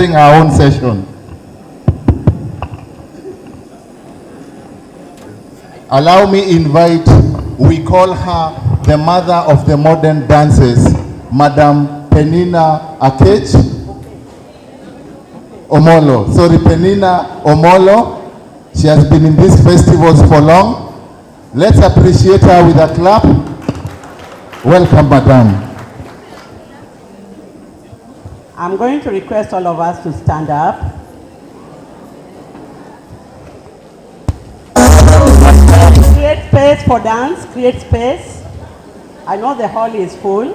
Our own session. Allow me invite, we call her the mother of the modern dances, Madam Penina Akech Omolo. Sorry, Penina Omolo. She has been in these festivals for long. Let's appreciate her with a clap. Welcome, Madam. I'm going to request all of us to stand up. Create space for dance, create space. I know the hall is full.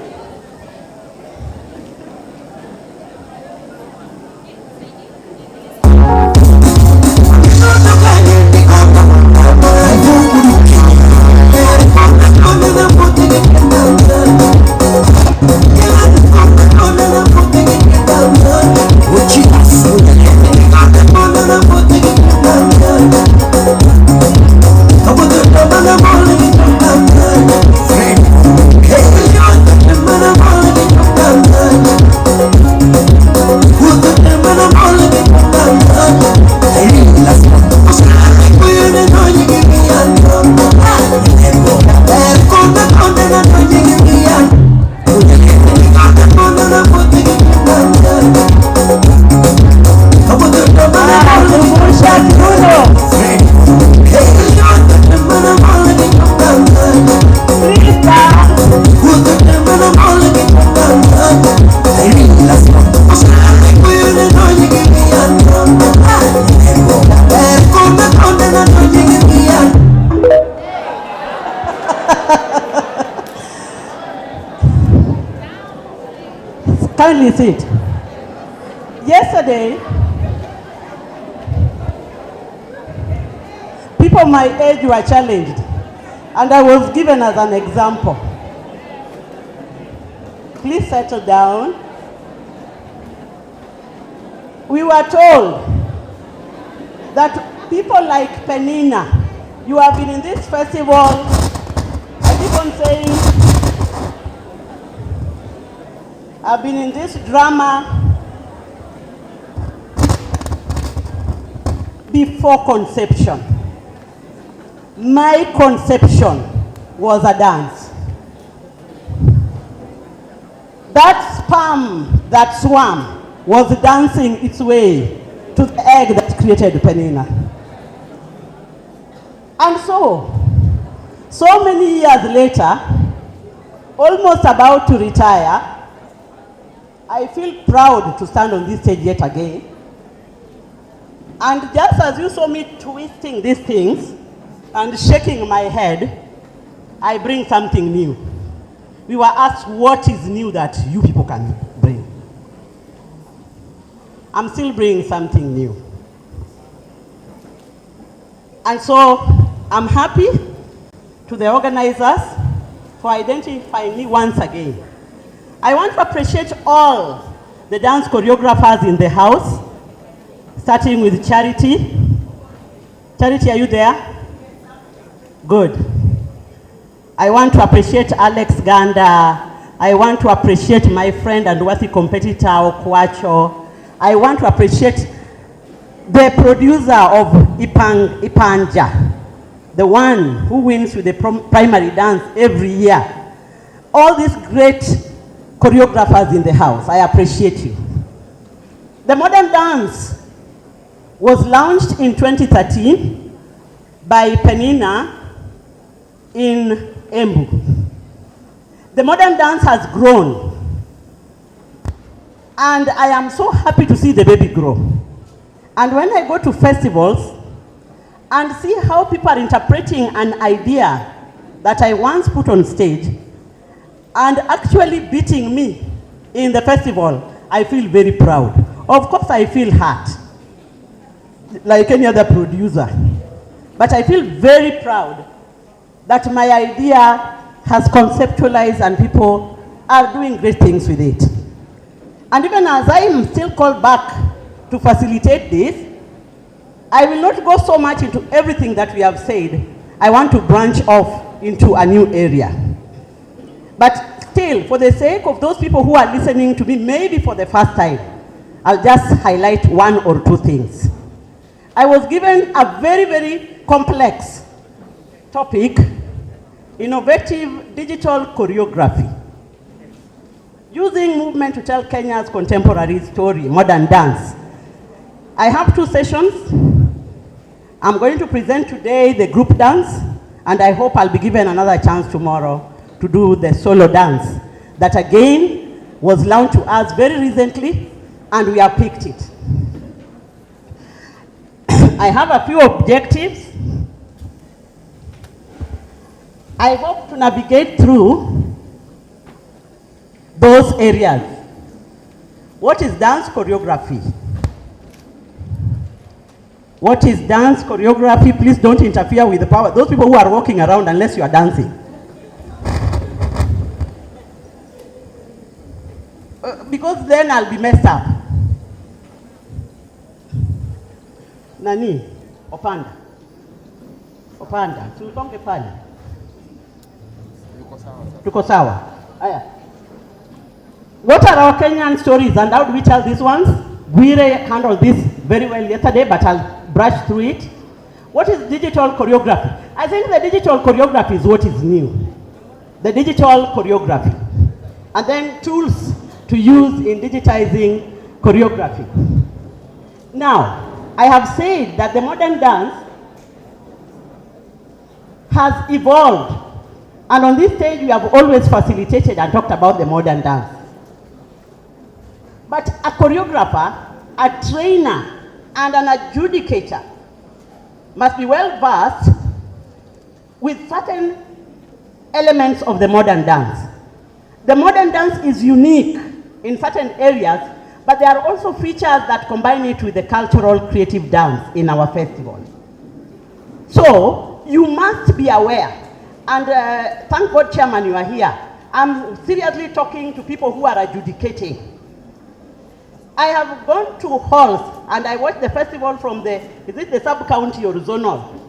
Kindly sit. Yesterday, people my age were challenged, and I was given as an example. Please settle down. We were told that people like Penina, you have been in this festival, I keep on saying, I've been in this drama before conception. My conception was a dance. That sperm, that swam, was dancing its way to the egg that created Penina. And so many years later, almost about to retire, I feel proud to stand on this stage yet again. And just as you saw me twisting these things and shaking my head, I bring something new. We were asked what is new that you people can bring. I'm still bringing something new. And so I'm happy to the organizers for identifying me once again. I want to appreciate all the dance choreographers in the house, starting with Charity. Charity, are you there? Good. I want to appreciate Alex Ganda. I want to appreciate my friend and worthy competitor, Okwacho. I want to appreciate the producer of Ipanja, the one who wins with the primary dance every year. All these great choreographers in the house, I appreciate you. The modern dance was launched in 2013 by Penina in Embu. The modern dance has grown, and I am so happy to see the baby grow. And when I go to festivals and see how people are interpreting an idea that I once put on stage and actually beating me in the festival, I feel very proud. Of course, I feel hurt, like any other producer. But I feel very proud that my idea has conceptualized and people are doing great things with it. And even as I am still called back to facilitate this, I will not go so much into everything that we have said. I want to branch off into a new area. But still, for the sake of those people who are listening to me maybe for the first time, I'll just highlight one or two things. I was given a very, very complex topic, innovative digital choreography. Using movement to tell Kenya's contemporary story, modern dance. I have 2 sessions. I'm going to present today the group dance, and I hope I'll be given another chance tomorrow to do the solo dance that again was launched to us very recently, and we have picked it. I have a few objectives. I hope to navigate through those areas. What is dance choreography? What is dance choreography? Please don't interfere with the power. Those people who are walking around unless you are dancing. Because then I'll be messed up. Nani? Opanda. Opanda. Tulikonge pale. Tuko sawa. Aya. What are our Kenyan stories, and how do we tell these ones? Guire handled this very well yesterday, but I'll brush through it. What is digital choreography? I think the digital choreography is what is new. The digital choreography. And then tools to use in digitizing choreography. Now, I have said that the modern dance has evolved. And on this stage, we have always facilitated and talked about the modern dance. But a choreographer, a trainer, and an adjudicator must be well versed with certain elements of the modern dance. The modern dance is unique in certain areas, but there are also features that combine it with the cultural creative dance in our festival. So, you must be aware, and thank God, Chairman, you are here. I'm seriously talking to people who are adjudicating. I have gone to halls, and I watched the festival from the, is it the sub-county or zonal,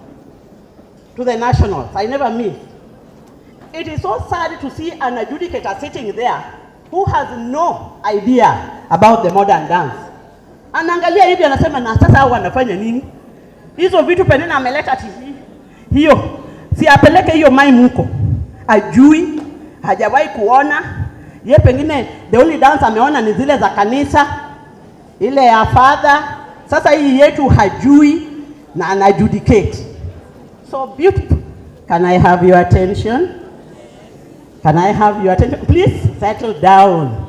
to the nationals. I never missed. It is so sad to see an adjudicator sitting there who has no idea about the modern dance. Anaangalia hivi anasema na sasa hao wanafanya nini? Hizo vitu Penina ameleta hiyo. Si apeleke hiyo mime huko. Ajui, hajawahi kuona. Ye pengine the only dance ameona ni zile za kanisa, ile ya father. Sasa hii yetu hajui na anajudicate. So beautiful. Can I have your attention? Can I have your attention? Please settle down.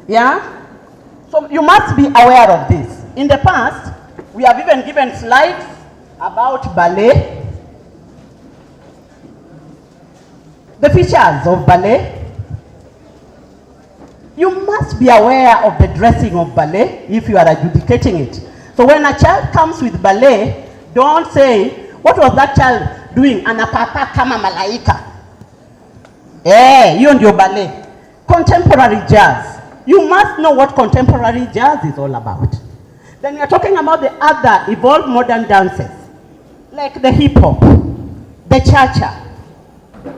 Yeah? So you must be aware of this. In the past, we have even given slides about ballet, the features of ballet. You must be aware of the dressing of ballet if you are adjudicating it. So when a child comes with ballet, don't say, what was that child doing? Anapapa kama malaika. Hiyo ndio ballet. Contemporary jazz. You must know what contemporary jazz is all about. Then we are talking about the other evolved modern dances, like the hip hop, the cha-cha,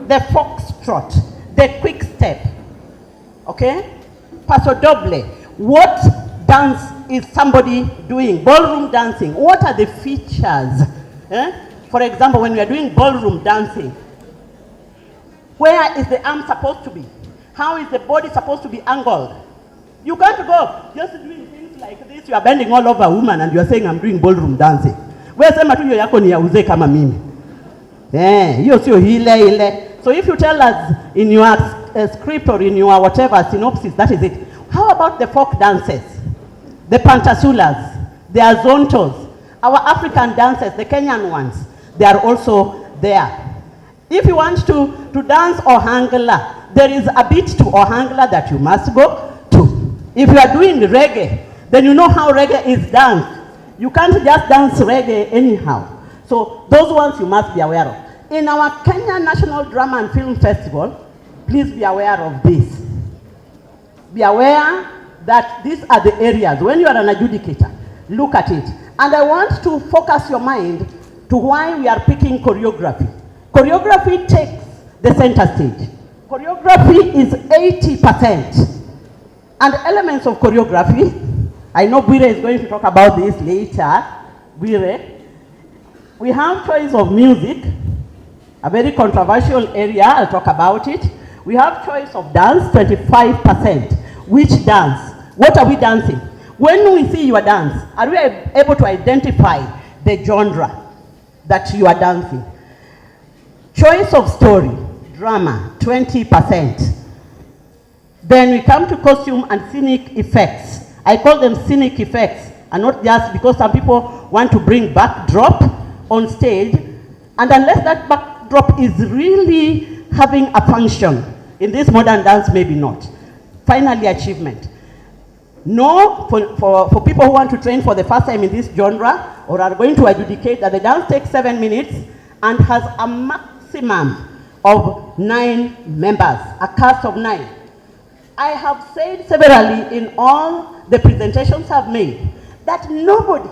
the foxtrot, the quick step, okay? Paso doble. What dance is somebody doing? Ballroom dancing. What are the features? For example, when we are doing ballroom dancing, where is the arm supposed to be? How is the body supposed to be angled? You can't go just doing things like this. You are bending all over a woman and you are saying, I'm doing ballroom dancing. Where sema tu yako ni ya uzee kama mimi. Hiyo sio ile. So if you tell us in your script or in your whatever synopsis, that is it. How about the folk dances? The pantasulas, the azontos, our African dances, the Kenyan ones, they are also there. If you want to dance Ohangla, there is a beat to Ohangla that you must go to. If you are doing reggae, then you know how reggae is danced. You can't just dance reggae anyhow. So those ones you must be aware of. In our Kenya National Drama and Film Festival, please be aware of this. Be aware that these are the areas. When you are an adjudicator, look at it. And I want to focus your mind to why we are picking choreography. Choreography takes the center stage. Choreography is 80%. And elements of choreography, I know Bwire is going to talk about this later. Bwire, we have choice of music, a very controversial area, I'll talk about it. We have choice of dance, 25%. Which dance? What are we dancing? When we see your dance, are we able to identify the genre that you are dancing? Choice of story, drama, 20%. Then we come to costume and scenic effects. I call them scenic effects, and not just because some people want to bring backdrop on stage, and unless that backdrop is really having a function, in this modern dance, maybe not. Finally, achievement. No, for people who want to train for the first time in this genre, or are going to adjudicate that the dance takes 7 minutes and has a maximum of 9 members, a cast of 9. I have said severally in all the presentations I've made that nobody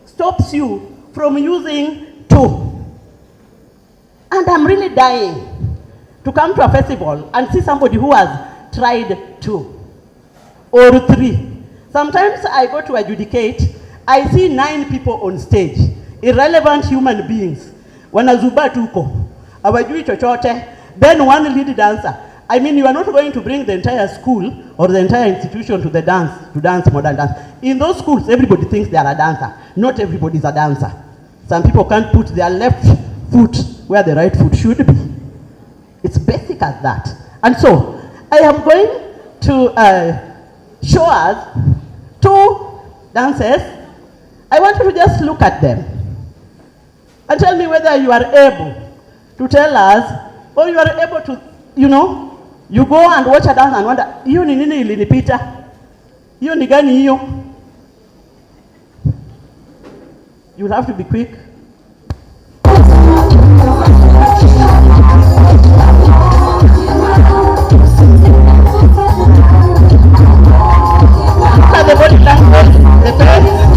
stops you from using 2. And I'm really dying to come to a festival and see somebody who has tried 2 or 3. Sometimes I go to adjudicate, I see 9 people on stage, irrelevant human beings. Wanazuba tuko, hawajui chochote, then one lead dancer. I mean, you are not going to bring the entire school or the entire institution to dance modern dance. In those schools, everybody thinks they are a dancer. Not everybody is a dancer. Some people can't put their left foot where the right foot should be. It's basic as that. And so, I am going to show us 2 dances. I want you to just look at them and tell me whether you are able to tell us, or you are able to, you go and watch a dance and wonder, hiyo ni nini ilinipita? Hiyo ni gani hiyo? You have to be quick. Look at the body language, the face.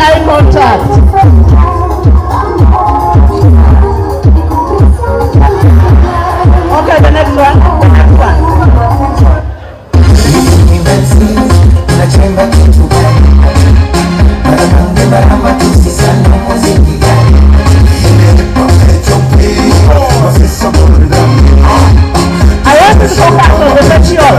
Eye contact. Okay, the next one. The next one. I want to focus on the sexual.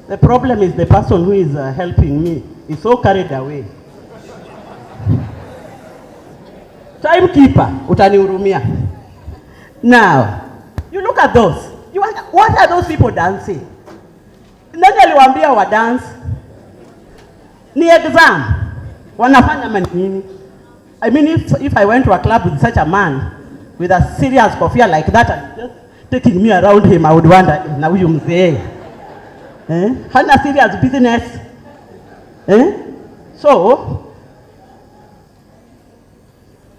The problem is the person who is helping me is so carried away. Timekeeper, utanihurumia. Now, you look at those. You wonder, what are those people dancing? Nani aliwaambia wa dance? Ni exam. Wanafanya manini? I mean, if I went to a club with such a man with a serious coffee like that and just taking me around him, I would wonder, na huyu mzee. Hana serious business. So,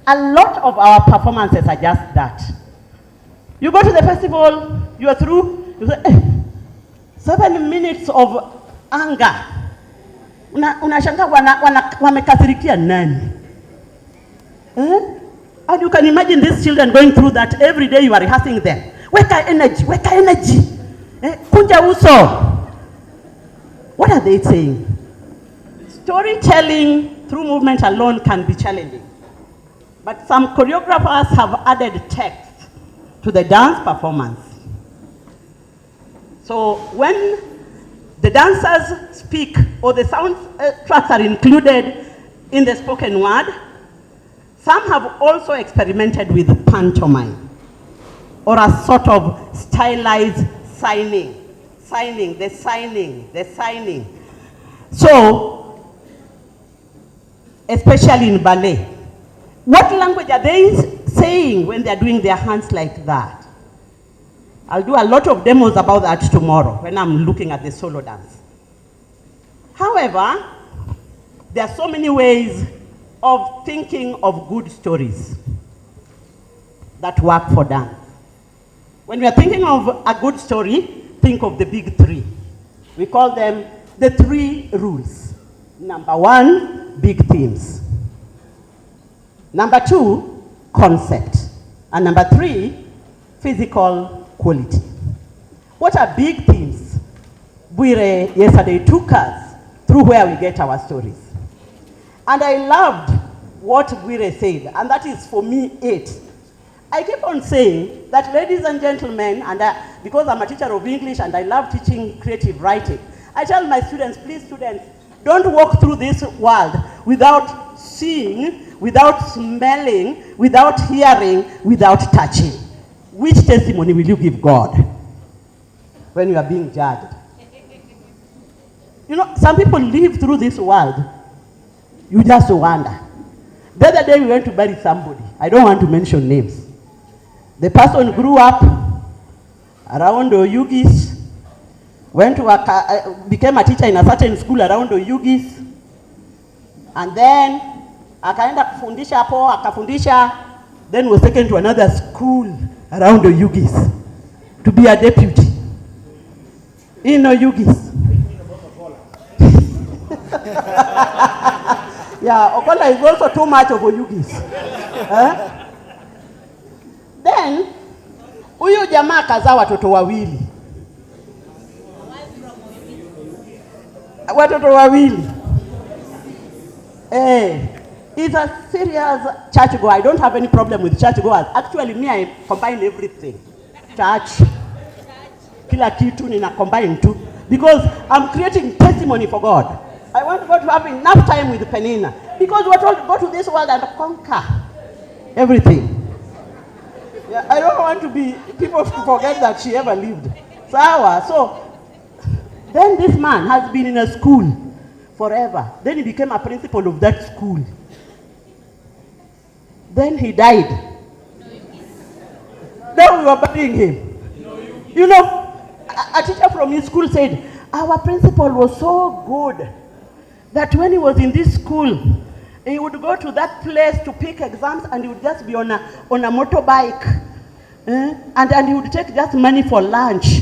a lot of our performances are just that. You go to the festival, you are through, you say, 7 minutes of anger. Unashanga wamekasirikia nani? And you can imagine these children going through that every day. You are rehearsing them. Weka energy. Kunja uso. What are they saying? Storytelling through movement alone can be challenging. But some choreographers have added text to the dance performance. So when the dancers speak or the sound tracks are included in the spoken word, some have also experimented with pantomime or a sort of stylized signing. So, especially in ballet, what language are they saying when they're doing their hands like that? I'll do a lot of demos about that tomorrow when I'm looking at the solo dance. However, there are so many ways of thinking of good stories that work for dance. When we are thinking of a good story, think of the big three. We call them the three rules. Number one, big themes. Number two, concept. And number three, physical quality. What are big themes? Buire yesterday took us through where we get our stories. And I loved what Buire said, and that is for me it. I keep on saying that, ladies and gentlemen, and because I'm a teacher of English and I love teaching creative writing, I tell my students, please students, don't walk through this world without seeing, without smelling, without hearing, without touching. Which testimony will you give God when you are being judged? You know, some people live through this world. You just wonder. The other day we went to bury somebody. I don't want to mention names. The person grew up around Oyugis, went to became a teacher in a certain school around Oyugis, and then akaenda kufundisha hapo, akafundisha, then was taken to another school around Oyugis to be a deputy in Oyugis. Yeah, Okola is also too much of Oyugis. Then, huyu jamaa kazaa watoto wawili. Watoto wawili. He's a serious church goer. I don't have any problem with church goers. Actually, me, I combine everything. Church, kila kitu nina combine too. Because I'm creating testimony for God. I want God to have enough time with Penina. Because we're told to go to this world and conquer everything. Yeah, I don't want to be, people forget that she ever lived. So, then this man has been in a school forever. Then he became a principal of that school. Then he died. Then we were burying him. You know, a teacher from his school said, our principal was so good that when he was in this school, he would go to that place to pick exams and he would just be on a motorbike. And he would take just money for lunch.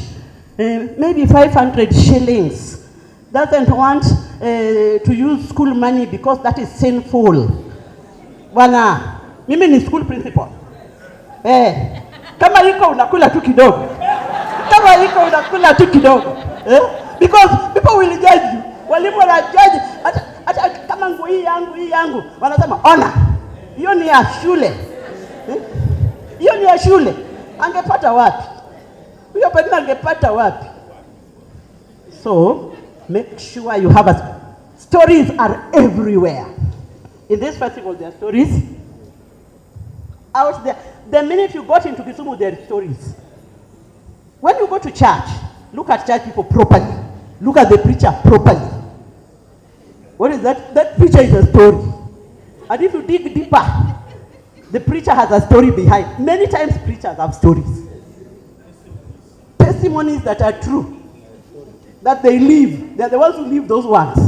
Maybe 500 shillings. Doesn't want to use school money because that is sinful. Bwana, mimi ni school principal. Kama iko unakula tu kidogo. Kama iko unakula tu kidogo. Because people will judge you. Walimu wana judge. Hata kama nguo hii yangu. Wanasema, ona. Hiyo ni ya shule. Hiyo ni ya shule. Angepata wapi? Huyo Penina angepata wapi? So, make sure you have stories are everywhere. In this festival, there are stories. Out there. The minute you got into Kisumu, there are stories. When you go to church, look at church people properly. Look at the preacher properly. What is that? That preacher is a story. And if you dig deeper, the preacher has a story behind. Many times preachers have stories. Testimonies that are true. That they live. They're the ones who live those ones.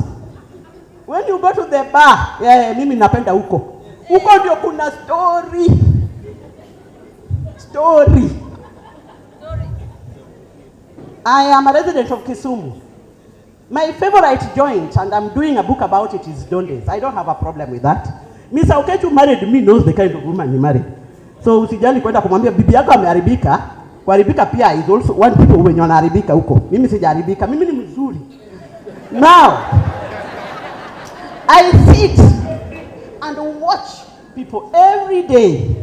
When you go to the bar, mimi napenda huko. Huko ndio kuna story. Story. I am a resident of Kisumu. My favorite joint, and I'm doing a book about it, is Dondes. I don't have a problem with that. Mr. Okechu married me, knows the kind of woman he married. So usijali kwenda kumwambia bibi yako ameharibika. Kuharibika pia is also one people wenye wanaharibika huko. Mimi sijaharibika, mimi ni mzuri. Now, I sit and watch people every day.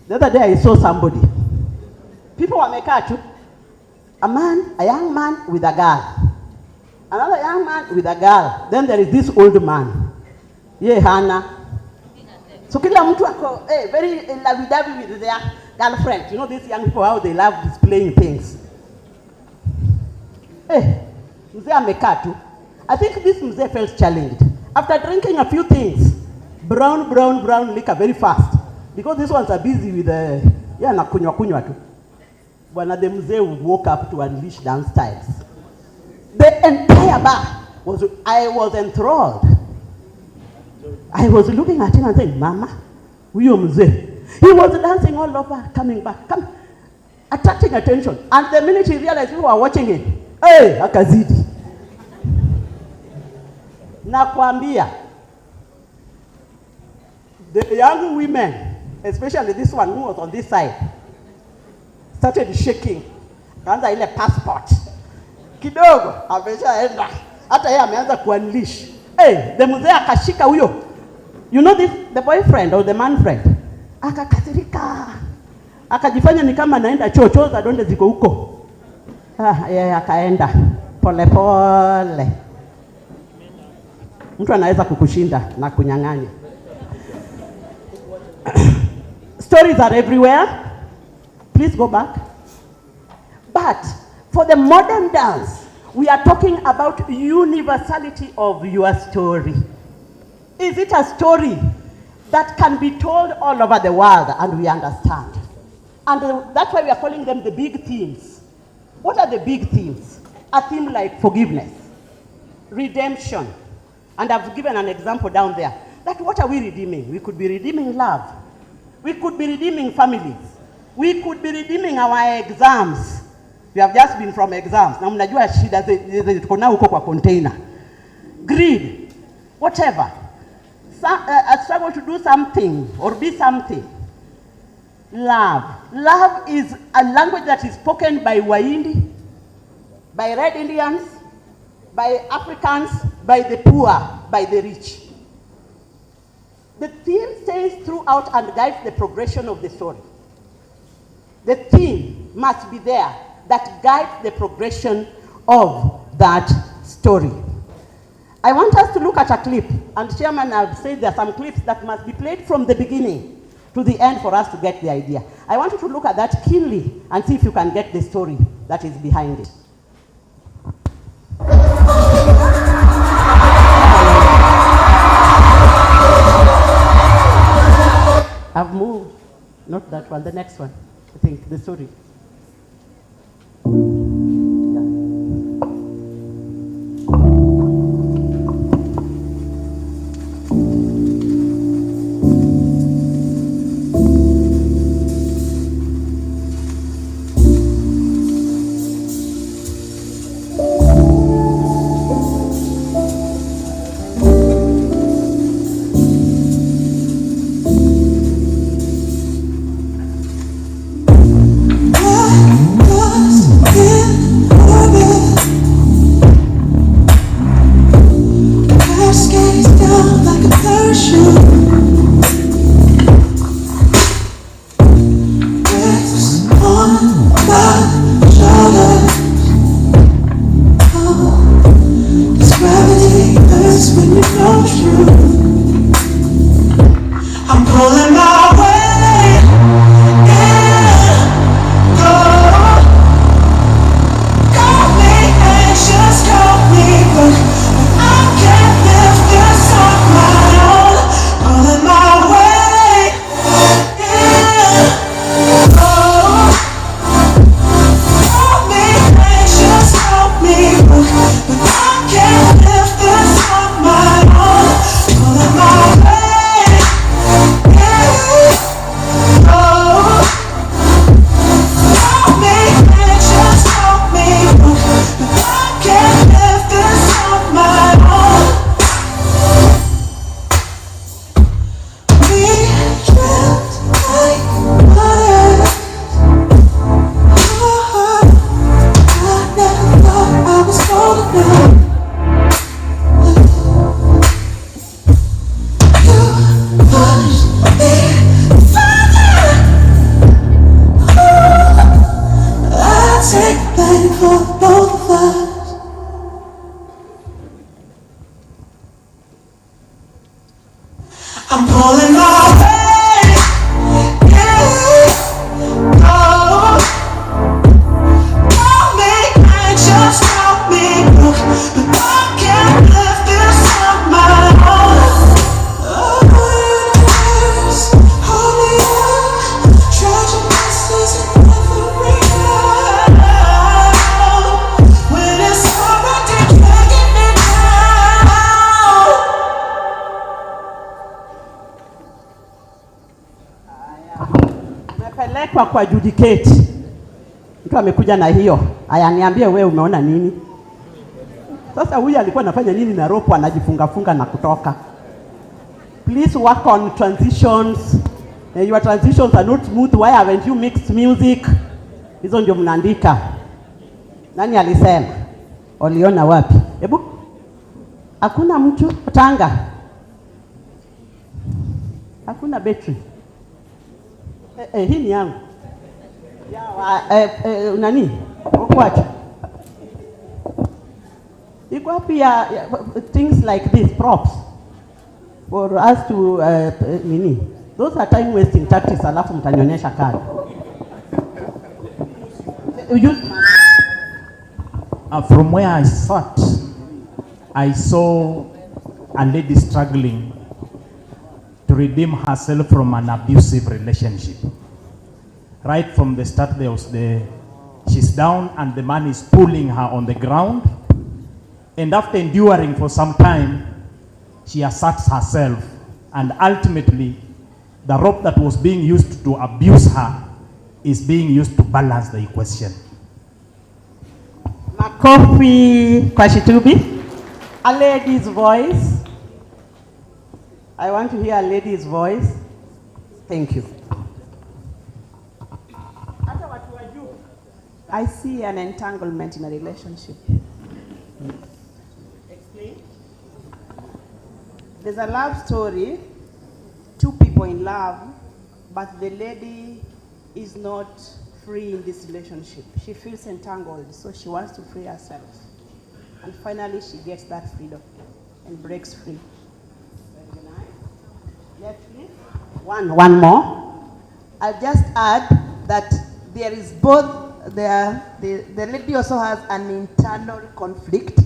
The other day I saw somebody. People wamekaa tu. A young man with a girl. Another young man with a girl. Then there is this old man. Ye hana. So kila mtu ako very lovey-dovey with their girlfriend. You know these young people, how they love displaying things. Mzee amekaa tu. I think this mzee felt challenged. After drinking a few things, brown liquor very fast. because these ones are busy with na kunywa tu. One of them they woke up to unleash dance styles. The entire bar I was enthralled. I was looking at him and saying, Mama, huyo mzee. He was dancing all over, coming back, attracting attention. And the minute he realized people were watching him, hey, akazidi. Nakwambia, the young women, especially this one who was on this side, started shaking. Kaanza ile passport. Kidogo, ameshaenda. Hata yeye ameanza kuunleash. Hey, the mzee akashika huyo. You know this, the boyfriend or the man friend? Akakasirika. Akajifanya ni kama anaenda choo za donde ziko huko. Yeye akaenda pole pole. Mtu anaweza kukushinda na kunyang'anya. Stories are everywhere. Please go back. But for the modern dance, we are talking about universality of your story. Is it a story that can be told all over the world and we understand? And that's why we are calling them the big themes. What are the big themes? A theme like forgiveness, redemption. And I've given an example down there. That what are we redeeming? We could be redeeming love. We could be redeeming families. We could be redeeming our exams. We have just been from exams. Na mnajua shida ziko na huko kwa container. Greed, whatever. A struggle to do something or be something. Love. Love is a language that is spoken by Wahindi, by Red Indians, by Africans, by the poor, by the rich. The theme stays throughout and guides the progression of the story. The theme must be there that guides the progression of that story. I want us to look at a clip, and Chairman has said there are some clips that must be played from the beginning to the end for us to get the idea. I want you to look at that keenly and see if you can get the story that is behind it. I've moved, not that one, the next one, I think, the story. Pelekwa kwa adjudicate. Mtu amekuja na hiyo. Aya, niambie wewe umeona nini? Sasa huyu alikuwa anafanya nini na rope anajifunga na kutoka? Please work on transitions. Your transitions are not smooth. Why haven't you mixed music? Hizo ndio mnaandika. Nani alisema? Uliona wapi? Hebu. Hakuna mtu Tanga. Hakuna battery. Hii ni yangu. Ya nani? Ukwacha. Iko wapi ya things like this, props for us to nini? Those are time wasting tactics, alafu mtanionyesha kadi. From where I sat, I saw a lady struggling to redeem herself from an abusive relationship. Right from the start, she's down and the man is pulling her on the ground. And after enduring for some time, she asserts herself, and ultimately, the rope that was being used to abuse her is being used to balance the equation. Makofi kwa Shitubi. A lady's voice. I want to hear a lady's voice. Thank you. I see an entanglement in a relationship. Explain. There's a love story, two people in love, but the lady is not free in this relationship. She feels entangled, so she wants to free herself. And finally she gets that freedom and breaks free. Very nice. Left please. One more. I'll just add that there is both, the lady also has an internal conflict.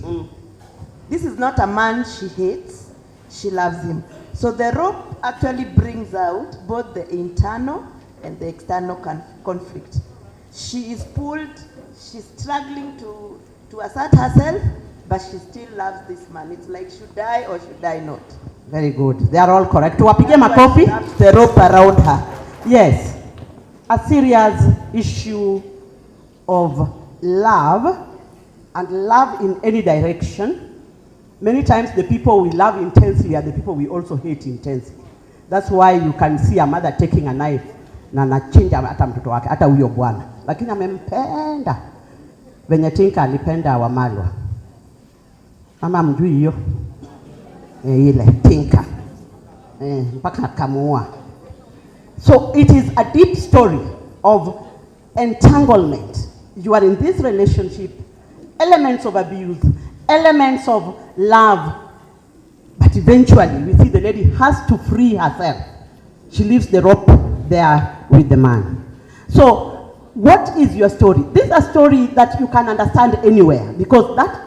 This is not a man she hates, she loves him. So the rope actually brings out both the internal and the external conflict. She is pulled, she's struggling to assert herself, but she still loves this man. It's like, should I or should I not? Very good. They are all correct. Tuwapige makofi. The rope around her. Yes. A serious issue of love, and love in any direction. Many times the people we love intensely are the people we also hate intensely. That's why you can see a mother taking a knife na anachinja hata mtoto wake, hata huyo bwana, lakini amempenda venye Tinka alipenda Wamalwa. Mama mjui hiyo ile Tinka mpaka akamuua. So it is a deep story of entanglement. You are in this relationship, elements of abuse, elements of love, but eventually we see the lady has to free herself. She leaves the rope there with the man. So what is your story? This is a story that you can understand anywhere, because that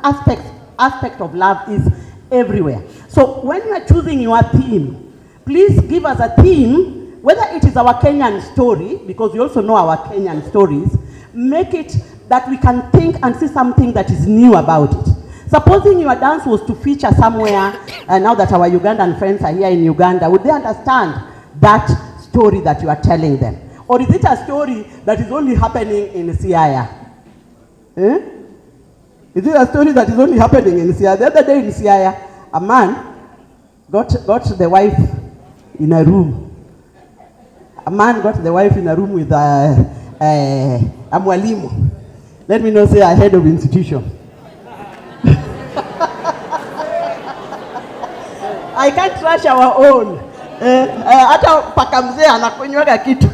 aspect of love is everywhere. So when you are choosing your theme, please give us a theme, whether it is our Kenyan story, because we also know our Kenyan stories. Make it that we can think and see something that is new about it. Supposing your dance was to feature somewhere, and now that our Ugandan friends are here in Uganda, would they understand that story that you are telling them? Or is it a story that is only happening in Siaya? Is it a story that is only happening in Siaya? The other day in Siaya, a man got the wife in a room. A man got the wife in a room with a mwalimu. Let me not say a head of institution. I can't trash our own. Hata paka mzee anakunywaga kitu.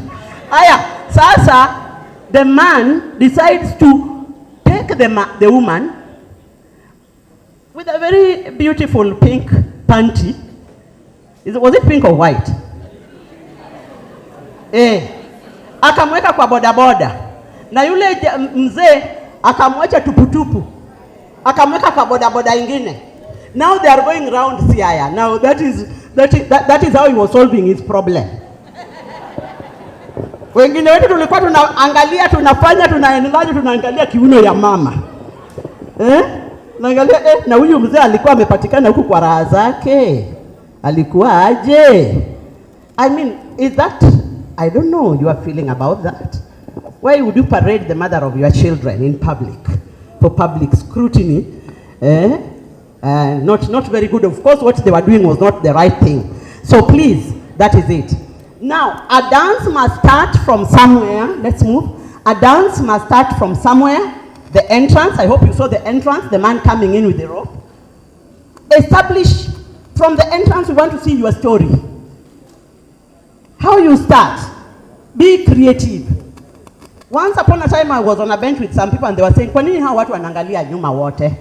Aya, sasa the man decides to take the woman with a very beautiful pink panty. Was it pink or white? Akamweka kwa bodaboda. Na yule mzee akamwacha tuputupu. Akamweka kwa bodaboda ingine. Now they are going round Siaya. Now that is how he was solving his problem. Wengine wetu tulikuwa tunaangalia, tunafanya, tunaangalia kiuno ya mama. Naangalia na huyu mzee alikuwa amepatikana huku kwa raha zake. Alikuwa aje? I mean, is that I don't know your feeling about that. Why would you parade the mother of your children in public for public scrutiny? Not very good. Of course, what they were doing was not the right thing. So please, that is it. Now, a dance must start from somewhere. Let's move. A dance must start from somewhere. The entrance, I hope you saw the entrance, the man coming in with the rope. Establish from the entrance, we want to see your story. How you start. Be creative. Once upon a time, I was on a bench with some people and they were saying, kwa nini hao watu wanaangalia nyuma wote?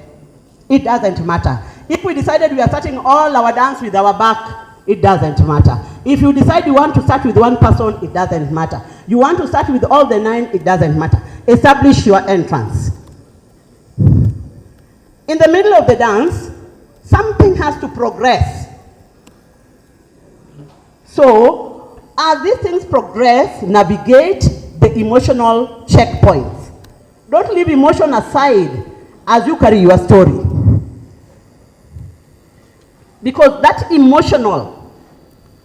It doesn't matter. If we decided we are starting all our dance with our back, it doesn't matter. If you decide you want to start with one person, it doesn't matter. You want to start with all the 9, it doesn't matter. Establish your entrance. In the middle of the dance, something has to progress. So, as these things progress, navigate the emotional checkpoints. Don't leave emotion aside as you carry your story. Because that emotional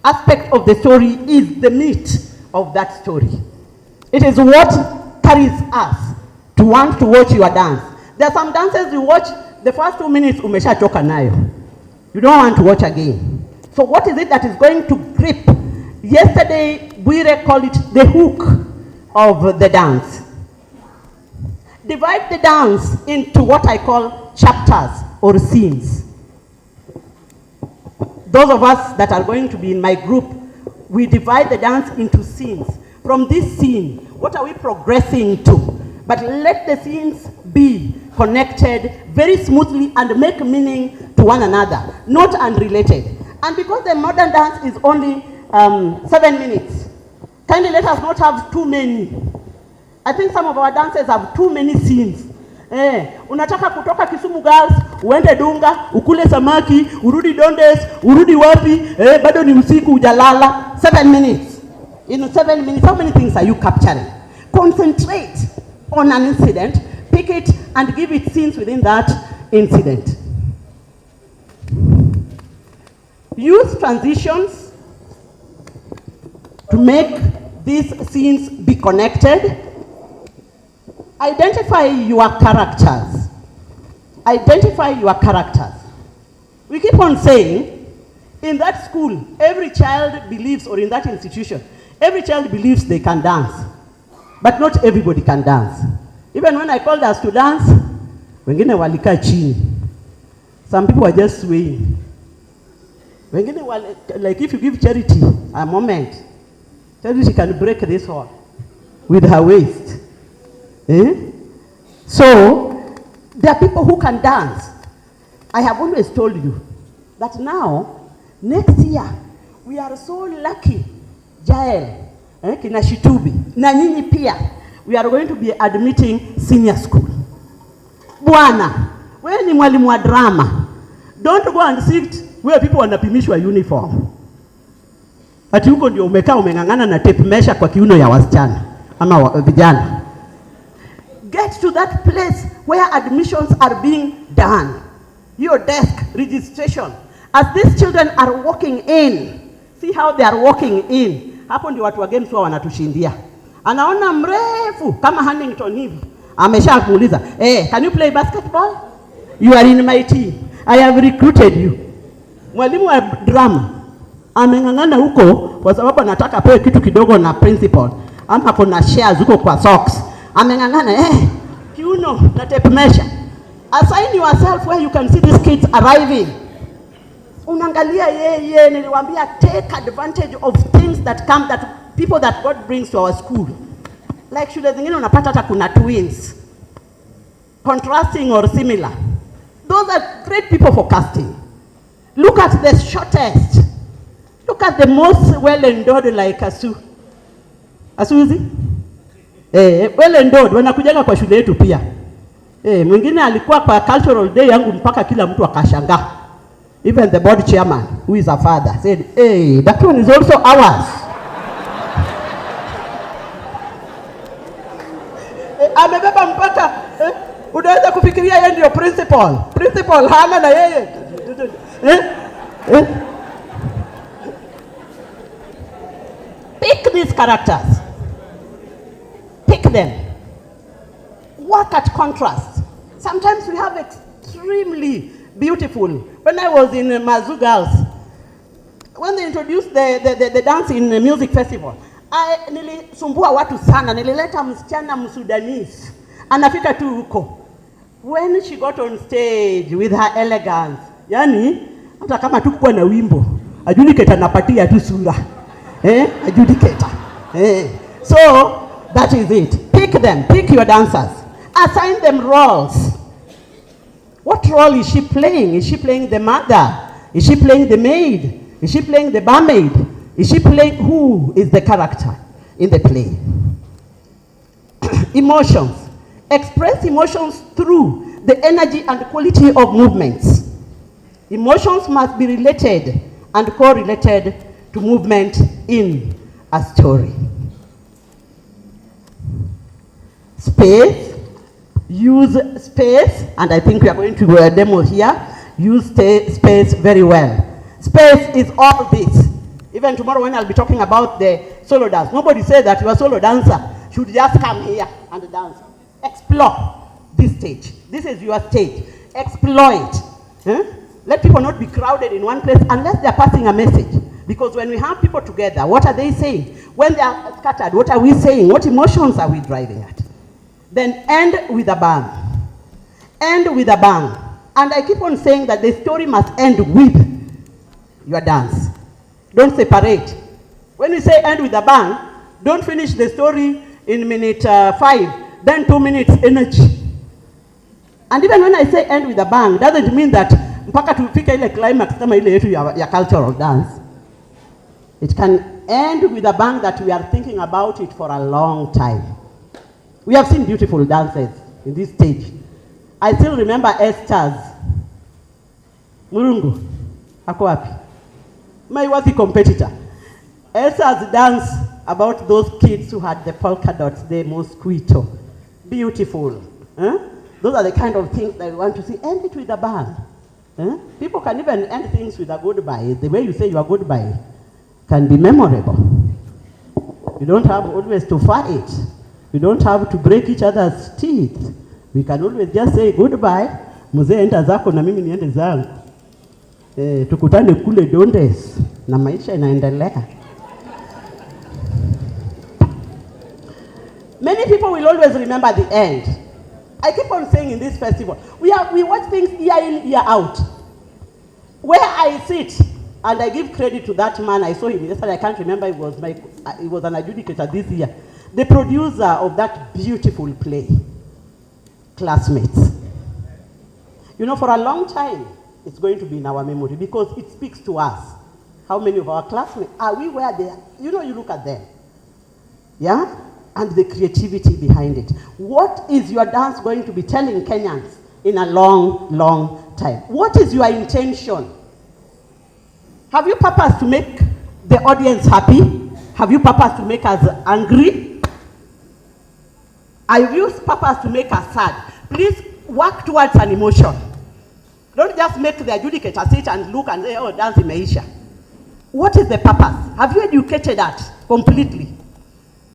aspect of the story is the meat of that story. It is what carries us to want to watch your dance. There are some dances you watch, the first 2 minutes, umesha choka nayo. You don't want to watch again. So what is it that is going to grip? Yesterday, we called it the hook of the dance. Divide the dance into what I call chapters or scenes. Those of us that are going to be in my group, we divide the dance into scenes. From this scene, what are we progressing to? But let the scenes be connected very smoothly and make meaning to one another, not unrelated. And because the modern dance is only 7 minutes, kindly let us not have too many. I think some of our dancers have too many scenes. Unataka kutoka Kisumu girls, uende Dunga, ukule samaki, urudi Dondes, urudi wapi, bado ni usiku ujalala. 7 minutes. In 7 minutes, how many things are you capturing? Concentrate on an incident, pick it and give it scenes within that incident. Use transitions to make these scenes be connected. Identify your characters. Identify your characters. We keep on saying, in that school, every child believes, or in that institution, every child believes they can dance. But not everybody can dance. Even when I called us to dance, wengine walika chini. Some people are just swaying. Wengine like if you give Charity a moment, Charity can break this wall with her waist. So, there are people who can dance. I have always told you that now, next year, we are so lucky, Jael, kina Shitubi, na nyinyi pia, we are going to be admitting senior school. Bwana, wewe ni mwalimu wa drama. Don't go and sit where people wanapimishwa uniform. Ati huko ndio umekaa umeng'ang'ana na tape measure kwa kiuno ya wasichana ama vijana. Get to that place where admissions are being done. Your desk, registration. As these children are walking in, see how they are walking in. Hapo ndio watu wa games wao wanatushindia. Anaona mrefu kama Huntington hivi. Amesha kuuliza, can you play basketball? You are in my team. I have recruited you. Mwalimu wa drama ameng'ang'ana huko kwa sababu anataka pewe kitu kidogo na principal. Ama kuna shares huko kwa socks. Ameng'ang'ana, kiuno na tape measure. Assign yourself where you can see these kids arriving. Unaangalia yeye, niliwaambia take advantage of things that come, that people that God brings to our school. Like shule zingine unapata hata kuna twins. Contrasting or similar. Those are great people for casting. Look at the shortest. Look at the most well-endowed like Asu. Asu hizi? Well-endowed, wanakujaga kwa shule yetu pia. Mwingine alikuwa kwa cultural day yangu mpaka kila mtu akashangaa. Even the board chairman, who is a father, said, that one is also ours. Amebeba mpaka, unaweza kufikiria yeye ndio principal. Principal hana na yeye. Pick these characters. Pick them. Work at contrast. Sometimes we have extremely beautiful. When I was in Mazu Girls, when they introduced the dance in the music festival, nilisumbua watu sana, nilileta msichana Msudanese, anafika tu huko. When she got on stage with her elegance, yani, hata kama tukuwa na wimbo, adjudicator napatia tu sura. Adjudicator. So, that is it. Pick them, pick your dancers. Assign them roles. What role is she playing? Is she playing the mother? Is she playing the maid? Is she playing the barmaid? Is she playing, who is the character in the play? Emotions. Express emotions through the energy and quality of movements. Emotions must be related and correlated to movement in a story. Space. Use space, and I think we are going to do a demo here. Use space very well. Space is all this. Even tomorrow when I'll be talking about the solo dance, nobody said that your solo dancer should just come here and dance. Explore this stage. This is your stage. Exploit. Let people not be crowded in one place unless they're passing a message. Because when we have people together, what are they saying? When they are scattered, what are we saying? What emotions are we driving at? Then end with a bang. End with a bang. And I keep on saying that the story must end with your dance. Don't separate. When we say end with a bang, don't finish the story in minute 5, then 2 minutes energy. And even when I say end with a bang, doesn't mean that mpaka tufike ile climax kama ile yetu ya cultural dance. It can end with a bang that we are thinking about it for a long time. We have seen beautiful dances in this stage. I still remember Esther's. Murungu, ako wapi? My worthy competitor. Esther's dance about those kids who had the polka dots, the mosquito. Beautiful. Those are the kind of things that we want to see. End it with a bang. People can even end things with a goodbye. The way you say your goodbye can be memorable. You don't have always to fight. You don't have to break each other's teeth. We can always just say goodbye. Mzee enda zako na mimi niende zangu. Tukutane kule Dondes na maisha inaendelea. Many people will always remember the end. I keep on saying in this festival, we watch things year in, year out. Where I sit, and I give credit to that man, I saw him yesterday, I can't remember, he was an adjudicator this year. The producer of that beautiful play, Classmates. You know, for a long time, it's going to be in our memory because it speaks to us. How many of our classmates, are we where they are? You know, you look at them. Yeah? And the creativity behind it. What is your dance going to be telling Kenyans in a long, long time? What is your intention? Have you purpose to make the audience happy? Have you purpose to make us angry? Have you purpose to make us sad? Please work towards an emotion. Don't just make the adjudicator sit and look and say, oh, dance imeisha. What is the purpose? Have you educated that completely?